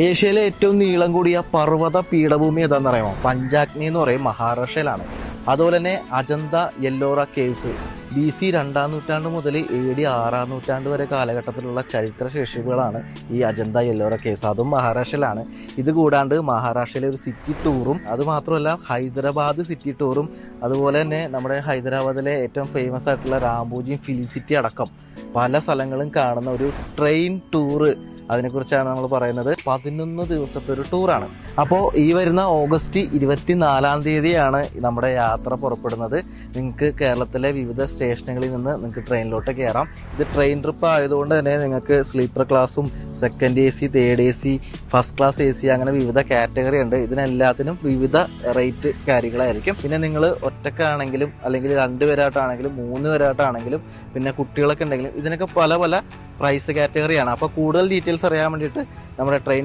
ഏഷ്യയിലെ ഏറ്റവും നീളം കൂടിയ പർവ്വത പീഠഭൂമി ഏതാണെന്ന് അറിയാമോ? പഞ്ചാഗ്നി എന്ന് പറയും, മഹാരാഷ്ട്രയിലാണ്. അതുപോലെ തന്നെ അജന്ത യെല്ലോറ കേവ്സ് BC 2-ാം നൂറ്റാണ്ട് മുതൽ AD 6-ാം നൂറ്റാണ്ട് വരെ കാലഘട്ടത്തിലുള്ള ചരിത്ര ശേഷിപ്പുകളാണ് ഈ അജന്ത യെല്ലോറ കേവ്സ്. അതും മഹാരാഷ്ട്രയിലാണ്. ഇത് കൂടാണ്ട് മഹാരാഷ്ട്രയിലെ ഒരു സിറ്റി ടൂറും, അതുമാത്രമല്ല ഹൈദരാബാദ് സിറ്റി ടൂറും, അതുപോലെ തന്നെ നമ്മുടെ ഹൈദരാബാദിലെ ഏറ്റവും ഫേമസ് ആയിട്ടുള്ള റാംബോജിയും ഫിലിം സിറ്റി അടക്കം പല സ്ഥലങ്ങളും കാണുന്ന ഒരു ട്രെയിൻ ടൂറ്, അതിനെക്കുറിച്ചാണ് നമ്മൾ പറയുന്നത്. 11 ദിവസത്തെ ഒരു ടൂറാണ്. അപ്പോൾ ഈ വരുന്ന ഓഗസ്റ്റ് 24-ാം തീയതിയാണ് നമ്മുടെ യാത്ര പുറപ്പെടുന്നത്. നിങ്ങൾക്ക് കേരളത്തിലെ വിവിധ സ്റ്റേഷനുകളിൽ നിന്ന് നിങ്ങൾക്ക് ട്രെയിനിലോട്ട് കയറാം. ഇത് ട്രെയിൻ ട്രിപ്പ് ആയതുകൊണ്ട് തന്നെ നിങ്ങൾക്ക് സ്ലീപ്പർ ക്ലാസ്സും second AC, third AC, first class AC അങ്ങനെ വിവിധ കാറ്റഗറി ഉണ്ട്. ഇതിനെല്ലാത്തിനും വിവിധ റേറ്റ് കാര്യങ്ങളായിരിക്കും. പിന്നെ നിങ്ങൾ ഒറ്റക്കാണെങ്കിലും അല്ലെങ്കിൽ 2 പേരായിട്ടാണെങ്കിലും 3 പേരായിട്ടാണെങ്കിലും പിന്നെ കുട്ടികളൊക്കെ ഉണ്ടെങ്കിലും ഇതിനൊക്കെ പല പല പ്രൈസ് കാറ്റഗറിയാണ്. അപ്പോൾ കൂടുതൽ ഡീറ്റെയിൽസ് അറിയാൻ വേണ്ടിയിട്ട് നമ്മുടെ ട്രെയിൻ